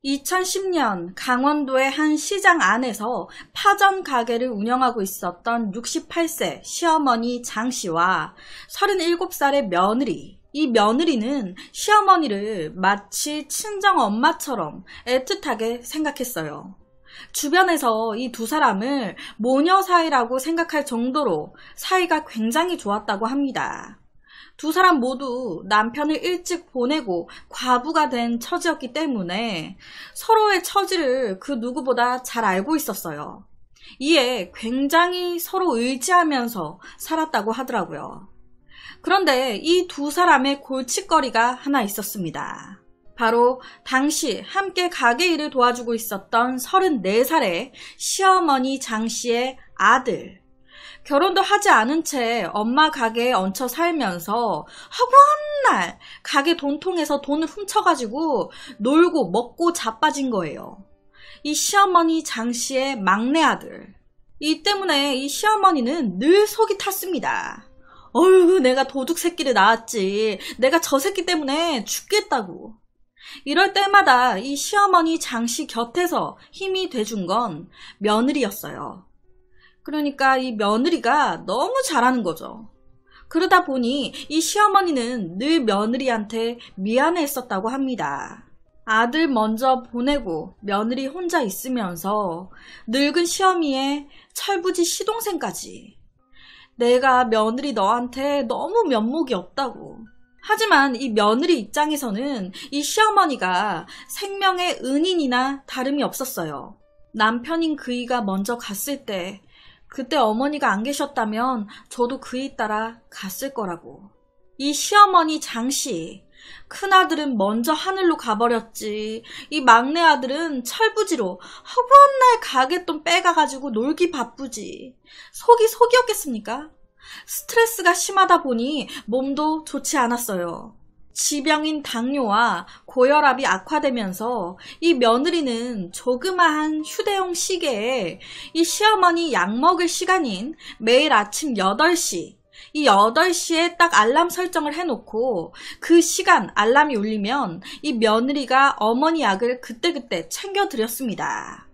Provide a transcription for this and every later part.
2010년 강원도의 한 시장 안에서 파전 가게를 운영하고 있었던 68세 시어머니 장 씨와 37살의 며느리. 이 며느리는 시어머니를 마치 친정 엄마처럼 애틋하게 생각했어요. 주변에서 이 두 사람을 모녀 사이라고 생각할 정도로 사이가 굉장히 좋았다고 합니다. 두 사람 모두 남편을 일찍 보내고 과부가 된 처지였기 때문에 서로의 처지를 그 누구보다 잘 알고 있었어요. 이에 굉장히 서로 의지하면서 살았다고 하더라고요. 그런데 이 두 사람의 골칫거리가 하나 있었습니다. 바로 당시 함께 가게 일을 도와주고 있었던 34살의 시어머니 장 씨의 아들. 결혼도 하지 않은 채 엄마 가게에 얹혀 살면서 허구한 가게 돈통에서 돈을 훔쳐가지고 놀고 먹고 자빠진 거예요. 이 시어머니 장 씨의 막내 아들. 이 때문에 이 시어머니는 늘 속이 탔습니다. 어휴, 내가 도둑 새끼를 낳았지. 내가 저 새끼 때문에 죽겠다고. 이럴 때마다 이 시어머니 장 씨 곁에서 힘이 돼준 건 며느리였어요. 그러니까 이 며느리가 너무 잘하는 거죠. 그러다 보니 이 시어머니는 늘 며느리한테 미안해했었다고 합니다. 아들 먼저 보내고 며느리 혼자 있으면서 늙은 시어미의 철부지 시동생까지. 내가 며느리 너한테 너무 면목이 없다고. 하지만 이 며느리 입장에서는 이 시어머니가 생명의 은인이나 다름이 없었어요. 남편인 그이가 먼저 갔을 때 그때 어머니가 안 계셨다면 저도 그이 따라 갔을 거라고. 이 시어머니 장씨, 큰아들은 먼저 하늘로 가버렸지. 이 막내 아들은 철부지로 허구한 날 가게돈 빼가가지고 놀기 바쁘지. 속이었겠습니까? 스트레스가 심하다 보니 몸도 좋지 않았어요. 지병인 당뇨와 고혈압이 악화되면서 이 며느리는 조그마한 휴대용 시계에 이 시어머니 약 먹을 시간인 매일 아침 8시, 이 8시에 딱 알람 설정을 해놓고 그 시간 알람이 울리면 이 며느리가 어머니 약을 그때그때 챙겨드렸습니다.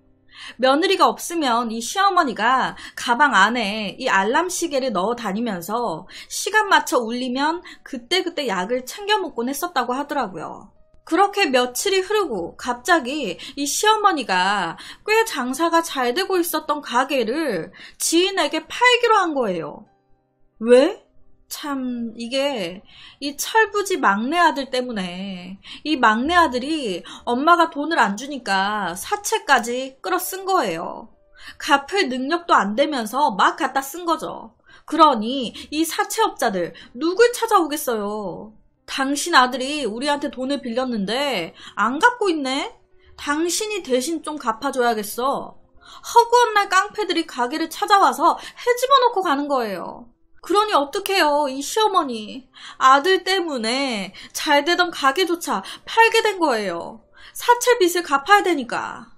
며느리가 없으면 이 시어머니가 가방 안에 이 알람 시계를 넣어 다니면서 시간 맞춰 울리면 그때그때 약을 챙겨 먹곤 했었다고 하더라고요. 그렇게 며칠이 흐르고 갑자기 이 시어머니가 꽤 장사가 잘 되고 있었던 가게를 지인에게 팔기로 한 거예요. 왜? 참 이게 이 철부지 막내 아들 때문에 이 막내 아들이 엄마가 돈을 안 주니까 사채까지 끌어 쓴 거예요. 갚을 능력도 안 되면서 막 갖다 쓴 거죠. 그러니 이 사채업자들 누굴 찾아오겠어요. 당신 아들이 우리한테 돈을 빌렸는데 안 갚고 있네? 당신이 대신 좀 갚아줘야겠어. 허구한 날 깡패들이 가게를 찾아와서 헤집어놓고 가는 거예요. 그러니 어떡해요, 이 시어머니. 아들 때문에 잘 되던 가게조차 팔게 된 거예요. 사채 빚을 갚아야 되니까.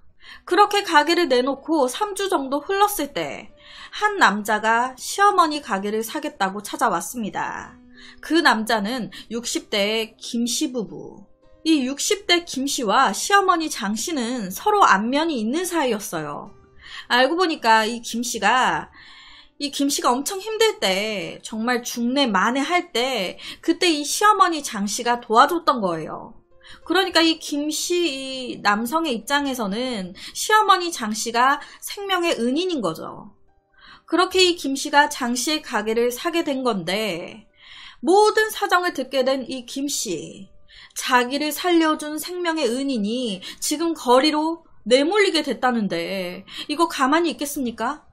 그렇게 가게를 내놓고 3주 정도 흘렀을 때 한 남자가 시어머니 가게를 사겠다고 찾아왔습니다. 그 남자는 60대의 김씨 부부. 이 60대 김씨와 시어머니 장씨는 서로 안면이 있는 사이였어요. 알고 보니까 이 김씨가 엄청 힘들 때, 정말 중내 만에 할 때 그때 이 시어머니 장씨가 도와줬던 거예요. 그러니까 이 김씨 이 남성의 입장에서는 시어머니 장씨가 생명의 은인인 거죠. 그렇게 이 김씨가 장씨의 가게를 사게 된 건데 모든 사정을 듣게 된 이 김씨, 자기를 살려준 생명의 은인이 지금 거리로 내몰리게 됐다는데 이거 가만히 있겠습니까?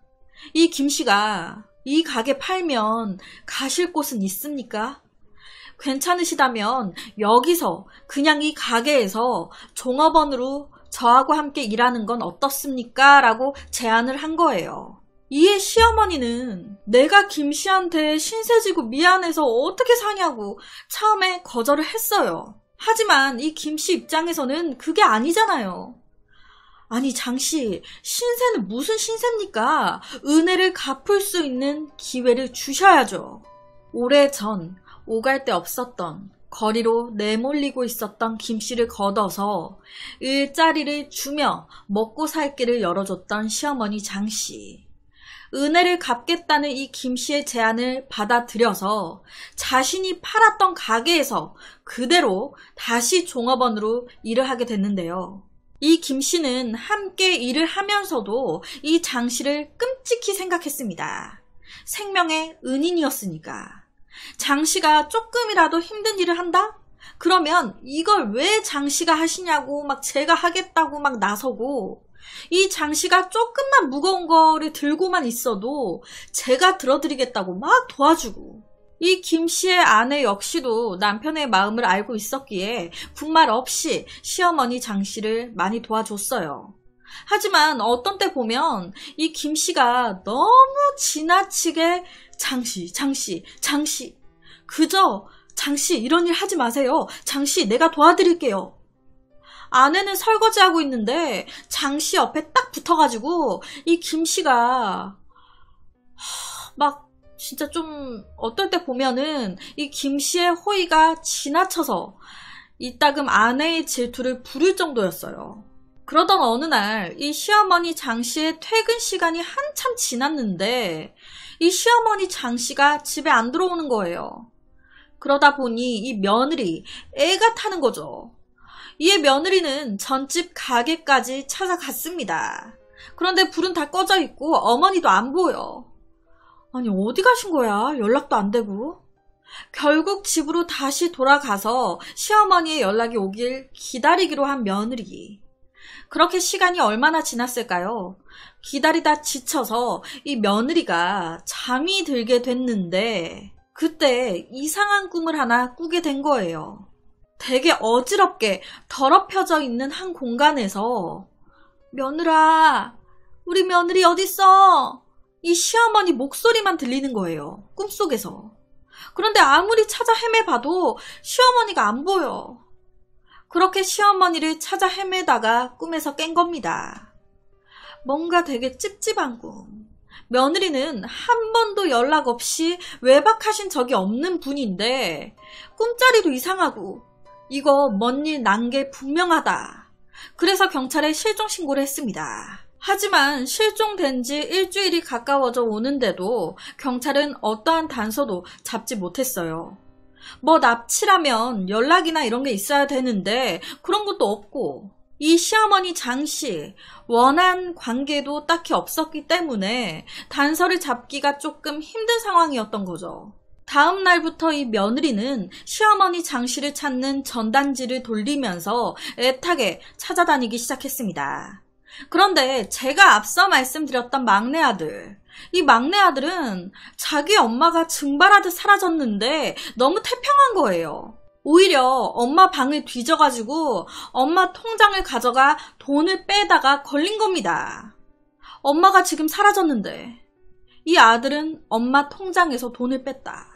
이 김씨가 이 가게 팔면 가실 곳은 있습니까? 괜찮으시다면 여기서 그냥 이 가게에서 종업원으로 저하고 함께 일하는 건 어떻습니까? 라고 제안을 한 거예요. 이에 시어머니는 내가 김씨한테 신세지고 미안해서 어떻게 사냐고 처음에 거절을 했어요. 하지만 이 김씨 입장에서는 그게 아니잖아요. 아니 장씨, 신세는 무슨 신세입니까? 은혜를 갚을 수 있는 기회를 주셔야죠. 오래전 오갈 데 없었던 거리로 내몰리고 있었던 김씨를 걷어서 일자리를 주며 먹고 살 길을 열어줬던 시어머니 장씨. 은혜를 갚겠다는 이 김씨의 제안을 받아들여서 자신이 팔았던 가게에서 그대로 다시 종업원으로 일을 하게 됐는데요. 이 김씨는 함께 일을 하면서도 이 장씨를 끔찍히 생각했습니다. 생명의 은인이었으니까. 장씨가 조금이라도 힘든 일을 한다? 그러면 이걸 왜 장씨가 하시냐고 막 제가 하겠다고 막 나서고, 이 장씨가 조금만 무거운 거를 들고만 있어도 제가 들어드리겠다고 막 도와주고, 이 김씨의 아내 역시도 남편의 마음을 알고 있었기에 군말 없이 시어머니 장씨를 많이 도와줬어요. 하지만 어떤 때 보면 이 김씨가 너무 지나치게 장씨 그저 장씨 이런 일 하지 마세요. 장씨 내가 도와드릴게요. 아내는 설거지하고 있는데 장씨 옆에 딱 붙어가지고 이 김씨가 막 진짜 좀 어떨 때 보면은 이 김씨의 호의가 지나쳐서 이따금 아내의 질투를 부를 정도였어요. 그러던 어느 날 이 시어머니 장씨의 퇴근 시간이 한참 지났는데 이 시어머니 장씨가 집에 안 들어오는 거예요. 그러다 보니 이 며느리 애가 타는 거죠. 이에 며느리는 전집 가게까지 찾아갔습니다. 그런데 불은 다 꺼져 있고 어머니도 안 보여. 아니 어디 가신 거야? 연락도 안 되고. 결국 집으로 다시 돌아가서 시어머니의 연락이 오길 기다리기로 한 며느리. 그렇게 시간이 얼마나 지났을까요? 기다리다 지쳐서 이 며느리가 잠이 들게 됐는데 그때 이상한 꿈을 하나 꾸게 된 거예요. 되게 어지럽게 더럽혀져 있는 한 공간에서 며느라, 우리 며느리 어딨어? 이 시어머니 목소리만 들리는 거예요. 꿈속에서. 그런데 아무리 찾아 헤매봐도 시어머니가 안 보여. 그렇게 시어머니를 찾아 헤매다가 꿈에서 깬 겁니다. 뭔가 되게 찝찝한 꿈. 며느리는 한 번도 연락 없이 외박하신 적이 없는 분인데 꿈자리도 이상하고 이거 뭔 일 난 게 분명하다. 그래서 경찰에 실종 신고를 했습니다. 하지만 실종된 지 일주일이 가까워져 오는데도 경찰은 어떠한 단서도 잡지 못했어요. 뭐 납치라면 연락이나 이런 게 있어야 되는데 그런 것도 없고 이 시어머니 장씨 원한 관계도 딱히 없었기 때문에 단서를 잡기가 조금 힘든 상황이었던 거죠. 다음 날부터 이 며느리는 시어머니 장씨를 찾는 전단지를 돌리면서 애타게 찾아다니기 시작했습니다. 그런데 제가 앞서 말씀드렸던 막내 아들, 이 막내 아들은 자기 엄마가 증발하듯 사라졌는데 너무 태평한 거예요. 오히려 엄마 방을 뒤져가지고 엄마 통장을 가져가 돈을 빼다가 걸린 겁니다. 엄마가 지금 사라졌는데 이 아들은 엄마 통장에서 돈을 뺐다.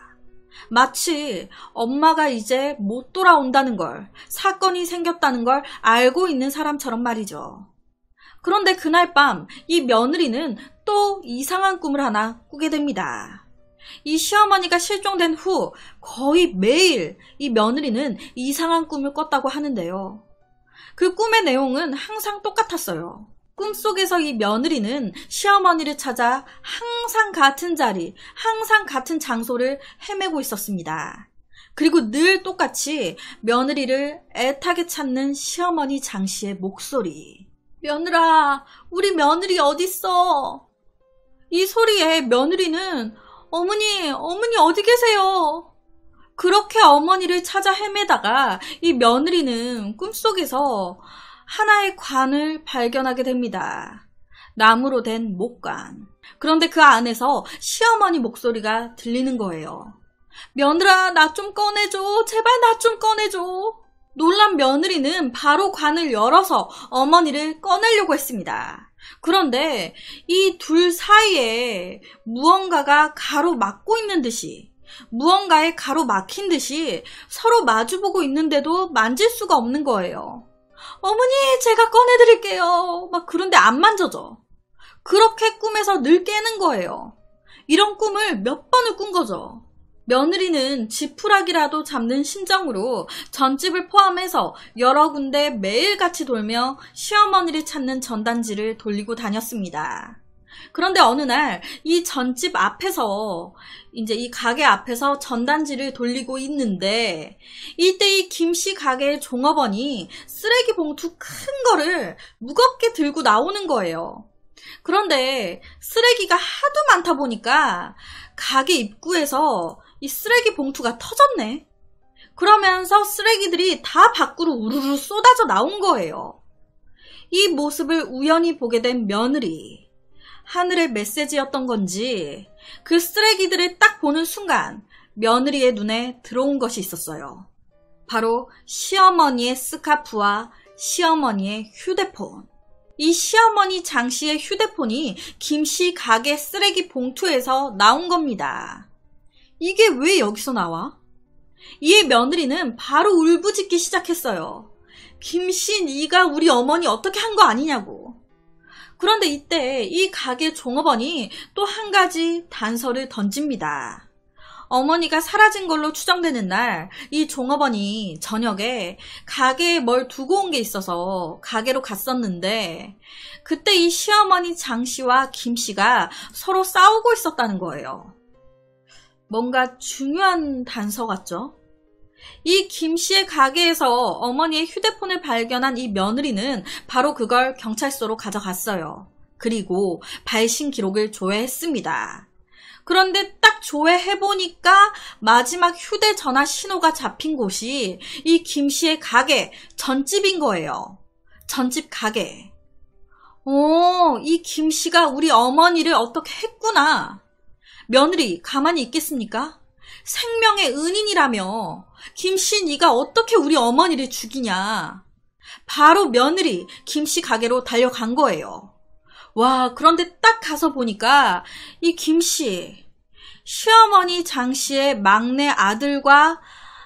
마치 엄마가 이제 못 돌아온다는 걸, 사건이 생겼다는 걸 알고 있는 사람처럼 말이죠. 그런데 그날 밤 이 며느리는 또 이상한 꿈을 하나 꾸게 됩니다. 이 시어머니가 실종된 후 거의 매일 이 며느리는 이상한 꿈을 꿨다고 하는데요. 그 꿈의 내용은 항상 똑같았어요. 꿈속에서 이 며느리는 시어머니를 찾아 항상 같은 자리, 항상 같은 장소를 헤매고 있었습니다. 그리고 늘 똑같이 며느리를 애타게 찾는 시어머니 장씨의 목소리. 며느라, 우리 며느리 어딨어? 이 소리에 며느리는 어머니 어디 계세요? 그렇게 어머니를 찾아 헤매다가 이 며느리는 꿈속에서 하나의 관을 발견하게 됩니다. 나무로 된 목관. 그런데 그 안에서 시어머니 목소리가 들리는 거예요. 며느라, 나 좀 꺼내줘. 제발 나 좀 꺼내줘. 놀란 며느리는 바로 관을 열어서 어머니를 꺼내려고 했습니다. 그런데 이 둘 사이에 무언가가 가로막고 있는 듯이, 무언가에 가로막힌 듯이 서로 마주보고 있는데도 만질 수가 없는 거예요. 어머니, 제가 꺼내드릴게요. 막 그런데 안 만져져. 그렇게 꿈에서 늘 깨는 거예요. 이런 꿈을 몇 번을 꾼 거죠. 며느리는 지푸라기라도 잡는 심정으로 전집을 포함해서 여러 군데 매일같이 돌며 시어머니를 찾는 전단지를 돌리고 다녔습니다. 그런데 어느 날 이 전집 앞에서 이제 이 가게 앞에서 전단지를 돌리고 있는데 이때 이 김씨 가게의 종업원이 쓰레기 봉투 큰 거를 무겁게 들고 나오는 거예요. 그런데 쓰레기가 하도 많다 보니까 가게 입구에서 이 쓰레기 봉투가 터졌네. 그러면서 쓰레기들이 다 밖으로 우르르 쏟아져 나온 거예요. 이 모습을 우연히 보게 된 며느리. 하늘의 메시지였던 건지 그 쓰레기들을 딱 보는 순간 며느리의 눈에 들어온 것이 있었어요. 바로 시어머니의 스카프와 시어머니의 휴대폰. 이 시어머니 장 씨의 휴대폰이 김씨 가게 쓰레기 봉투에서 나온 겁니다. 이게 왜 여기서 나와? 이에 며느리는 바로 울부짖기 시작했어요. 김씨, 네가 우리 어머니 어떻게 한 거 아니냐고. 그런데 이때 이 가게 종업원이 또 한 가지 단서를 던집니다. 어머니가 사라진 걸로 추정되는 날 이 종업원이 저녁에 가게에 뭘 두고 온 게 있어서 가게로 갔었는데 그때 이 시어머니 장 씨와 김 씨가 서로 싸우고 있었다는 거예요. 뭔가 중요한 단서 같죠? 이 김 씨의 가게에서 어머니의 휴대폰을 발견한 이 며느리는 바로 그걸 경찰서로 가져갔어요. 그리고 발신 기록을 조회했습니다. 그런데 딱 조회해보니까 마지막 휴대전화 신호가 잡힌 곳이 이 김 씨의 가게, 전집인 거예요. 전집 가게. 이 김 씨가 우리 어머니를 어떻게 했구나. 며느리 가만히 있겠습니까? 생명의 은인이라며 김씨 네가 어떻게 우리 어머니를 죽이냐. 바로 며느리 김씨 가게로 달려간 거예요. 와, 그런데 딱 가서 보니까 이 김씨, 시어머니 장씨의 막내 아들과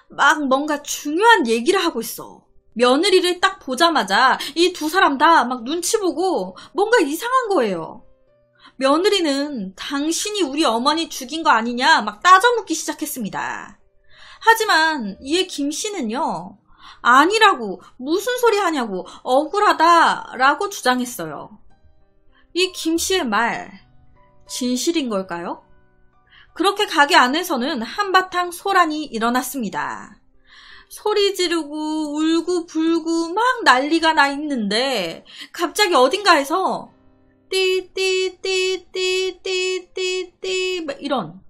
막 뭔가 중요한 얘기를 하고 있어. 며느리를 딱 보자마자 이 두 사람 다 막 눈치 보고 뭔가 이상한 거예요. 며느리는 당신이 우리 어머니 죽인 거 아니냐 막 따져묻기 시작했습니다. 하지만 이에 김씨는요, 아니라고, 무슨 소리 하냐고, 억울하다라고 주장했어요. 이 김씨의 말, 진실인 걸까요? 그렇게 가게 안에서는 한바탕 소란이 일어났습니다. 소리 지르고 울고 불고 막 난리가 나 있는데 갑자기 어딘가에서 띠띠띠띠띠띠띠 막 이런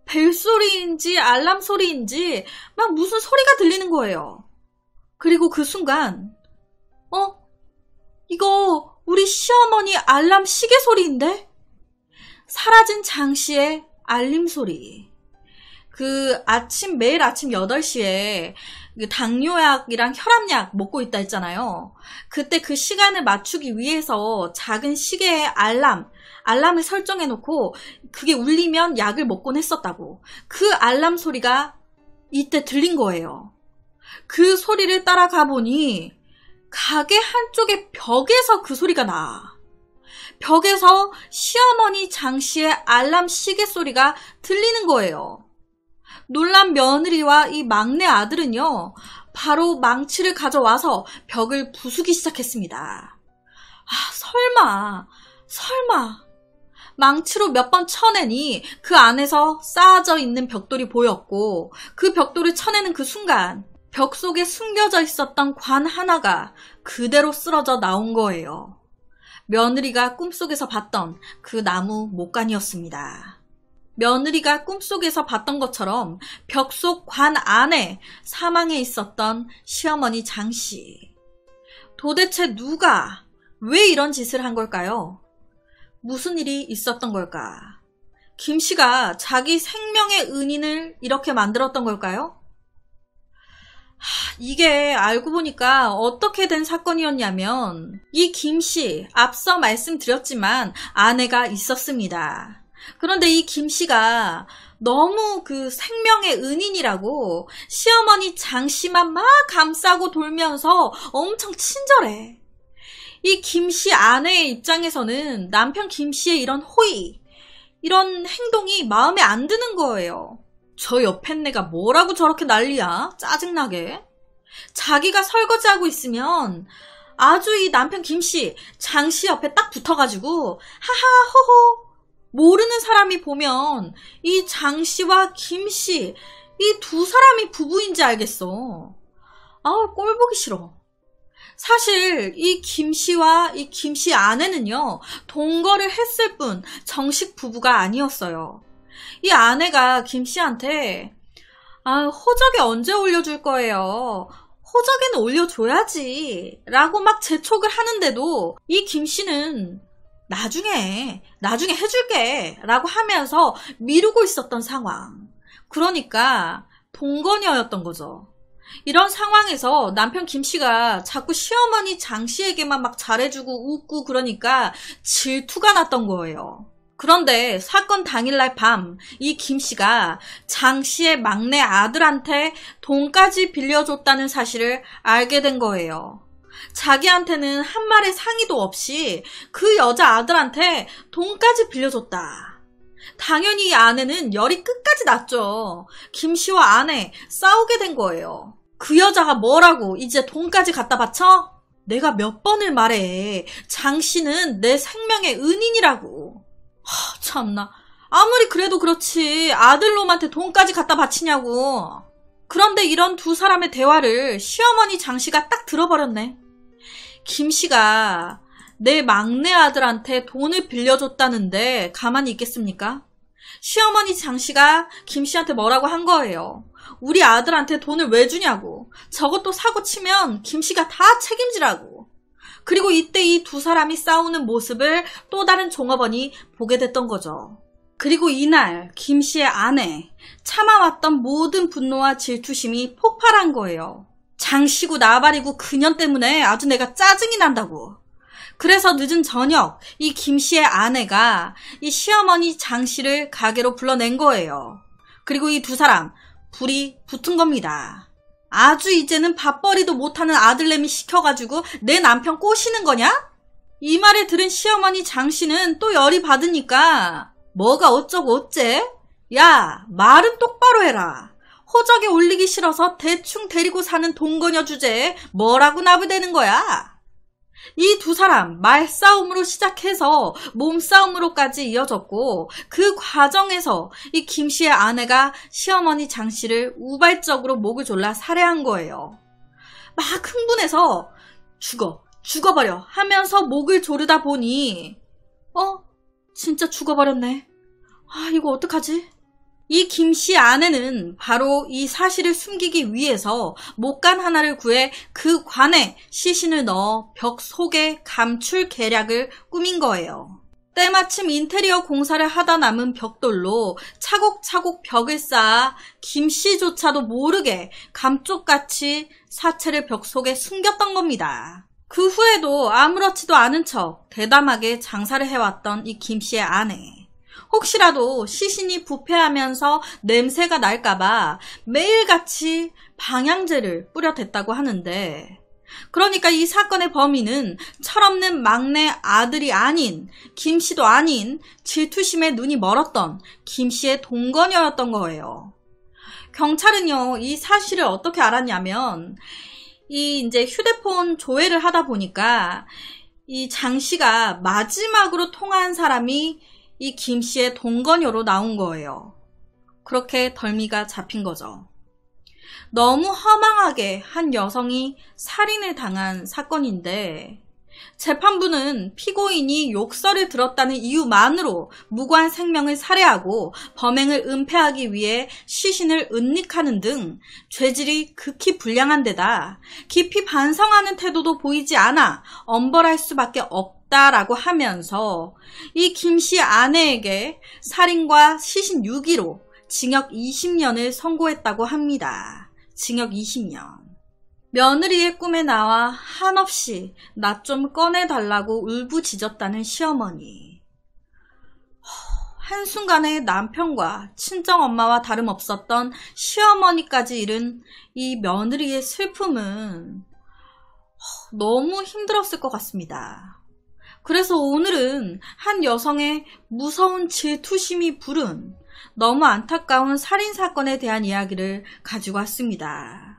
벨소리인지 알람 소리인지 막 무슨 소리가 들리는 거예요. 그리고 그 순간 이거 우리 시어머니 알람 시계 소리인데? 사라진 장 씨의 알림 소리. 매일 아침 8시에 당뇨약이랑 혈압약 먹고 있다 했잖아요. 그때 그 시간을 맞추기 위해서 작은 시계에 알람을 설정해놓고 그게 울리면 약을 먹곤 했었다고. 그 알람 소리가 이때 들린 거예요. 그 소리를 따라가 보니 가게 한쪽의 벽에서 그 소리가 나. 벽에서 시어머니 장 씨의 알람 시계 소리가 들리는 거예요. 놀란 며느리와 이 막내 아들은요, 바로 망치를 가져와서 벽을 부수기 시작했습니다. 설마. 망치로 몇 번 쳐내니 그 안에서 쌓아져 있는 벽돌이 보였고 그 벽돌을 쳐내는 그 순간 벽 속에 숨겨져 있었던 관 하나가 그대로 쓰러져 나온 거예요. 며느리가 꿈속에서 봤던 그 나무 목관이었습니다. 며느리가 꿈속에서 봤던 것처럼 벽 속 관 안에 사망해 있었던 시어머니 장씨. 도대체 누가 왜 이런 짓을 한 걸까요? 무슨 일이 있었던 걸까? 김씨가 자기 생명의 은인을 이렇게 만들었던 걸까요? 이게 알고 보니까 어떻게 된 사건이었냐면 이 김씨, 앞서 말씀드렸지만 아내가 있었습니다. 그런데 이 김씨가 너무 그 생명의 은인이라고 시어머니 장씨만 막 감싸고 돌면서 엄청 친절해. 이 김씨 아내의 입장에서는 남편 김씨의 이런 호의, 이런 행동이 마음에 안 드는 거예요. 저 옆에 내가 뭐라고 저렇게 난리야? 짜증나게. 자기가 설거지하고 있으면 아주 이 남편 김씨, 장씨 옆에 딱 붙어가지고 하하 호호 모르는 사람이 보면 이 장씨와 김씨 이 두 사람이 부부인지 알겠어. 아우 꼴 보기 싫어. 사실 이 김씨와 이 김씨 아내는요 동거를 했을 뿐 정식 부부가 아니었어요. 이 아내가 김씨한테 호적에 언제 올려줄 거예요? 호적에는 올려줘야지 라고 막 재촉을 하는데도 이 김씨는 나중에 해줄게 라고 하면서 미루고 있었던 상황. 그러니까 동거녀였던 거죠. 이런 상황에서 남편 김씨가 자꾸 시어머니 장씨에게만 막 잘해주고 웃고 그러니까 질투가 났던 거예요. 그런데 사건 당일날 밤 이 김씨가 장씨의 막내 아들한테 돈까지 빌려줬다는 사실을 알게 된 거예요. 자기한테는 한 말의 상의도 없이 그 여자 아들한테 돈까지 빌려줬다. 당연히 이 아내는 열이 끝까지 났죠. 김씨와 아내 싸우게 된 거예요. 그 여자가 뭐라고 이제 돈까지 갖다 바쳐? 내가 몇 번을 말해. 장씨는 내 생명의 은인이라고. 참나. 아무리 그래도 그렇지 아들놈한테 돈까지 갖다 바치냐고. 그런데 이런 두 사람의 대화를 시어머니 장씨가 딱 들어버렸네. 김씨가 내 막내 아들한테 돈을 빌려줬다는데 가만히 있겠습니까? 시어머니 장씨가 김씨한테 뭐라고 한 거예요. 우리 아들한테 돈을 왜 주냐고. 저것도 사고 치면 김씨가 다 책임지라고. 그리고 이때 이 두 사람이 싸우는 모습을 또 다른 종업원이 보게 됐던 거죠. 그리고 이날 김씨의 아내, 참아왔던 모든 분노와 질투심이 폭발한 거예요. 장씨고 나발이고 그년 때문에 아주 내가 짜증이 난다고. 그래서 늦은 저녁 이 김씨의 아내가 이 시어머니 장씨를 가게로 불러낸 거예요. 그리고 이 두 사람 불이 붙은 겁니다. 아주 이제는 밥벌이도 못하는 아들내미 시켜가지고 내 남편 꼬시는 거냐? 이 말을 들은 시어머니 장씨는 또 열이 받으니까 뭐가 어쩌고 어째? 야, 말은 똑바로 해라. 호적에 올리기 싫어서 대충 데리고 사는 동거녀 주제에 뭐라고 나부대는 거야? 이 두 사람 말싸움으로 시작해서 몸싸움으로까지 이어졌고 그 과정에서 이 김씨의 아내가 시어머니 장씨를 우발적으로 목을 졸라 살해한 거예요. 막 흥분해서 죽어버려 하면서 목을 조르다 보니 진짜 죽어버렸네. 이거 어떡하지? 이 김씨 아내는 바로 이 사실을 숨기기 위해서 목간 하나를 구해 그 관에 시신을 넣어 벽 속에 감출 계략을 꾸민 거예요. 때마침 인테리어 공사를 하다 남은 벽돌로 차곡차곡 벽을 쌓아 김씨조차도 모르게 감쪽같이 사체를 벽 속에 숨겼던 겁니다. 그 후에도 아무렇지도 않은 척 대담하게 장사를 해왔던 이 김씨의 아내. 혹시라도 시신이 부패하면서 냄새가 날까봐 매일같이 방향제를 뿌려댔다고 하는데, 그러니까 이 사건의 범인은 철없는 막내 아들이 아닌, 김씨도 아닌 질투심에 눈이 멀었던 김씨의 동거녀였던 거예요. 경찰은요, 이 사실을 어떻게 알았냐면, 이제 휴대폰 조회를 하다 보니까 이 장씨가 마지막으로 통화한 사람이 이 김씨의 동거녀로 나온 거예요. 그렇게 덜미가 잡힌 거죠. 너무 허망하게 한 여성이 살인을 당한 사건인데 재판부는 피고인이 욕설을 들었다는 이유만으로 무고한 생명을 살해하고 범행을 은폐하기 위해 시신을 은닉하는 등 죄질이 극히 불량한 데다 깊이 반성하는 태도도 보이지 않아 엄벌할 수밖에 없다라고 하면서 이 김씨 아내에게 살인과 시신 유기로 징역 20년을 선고했다고 합니다. 징역 20년. 며느리의 꿈에 나와 한없이 나 좀 꺼내달라고 울부짖었다는 시어머니. 한순간에 남편과 친정엄마와 다름없었던 시어머니까지 잃은 이 며느리의 슬픔은 너무 힘들었을 것 같습니다. 그래서 오늘은 한 여성의 무서운 질투심이 부른 너무 안타까운 살인사건에 대한 이야기를 가지고 왔습니다.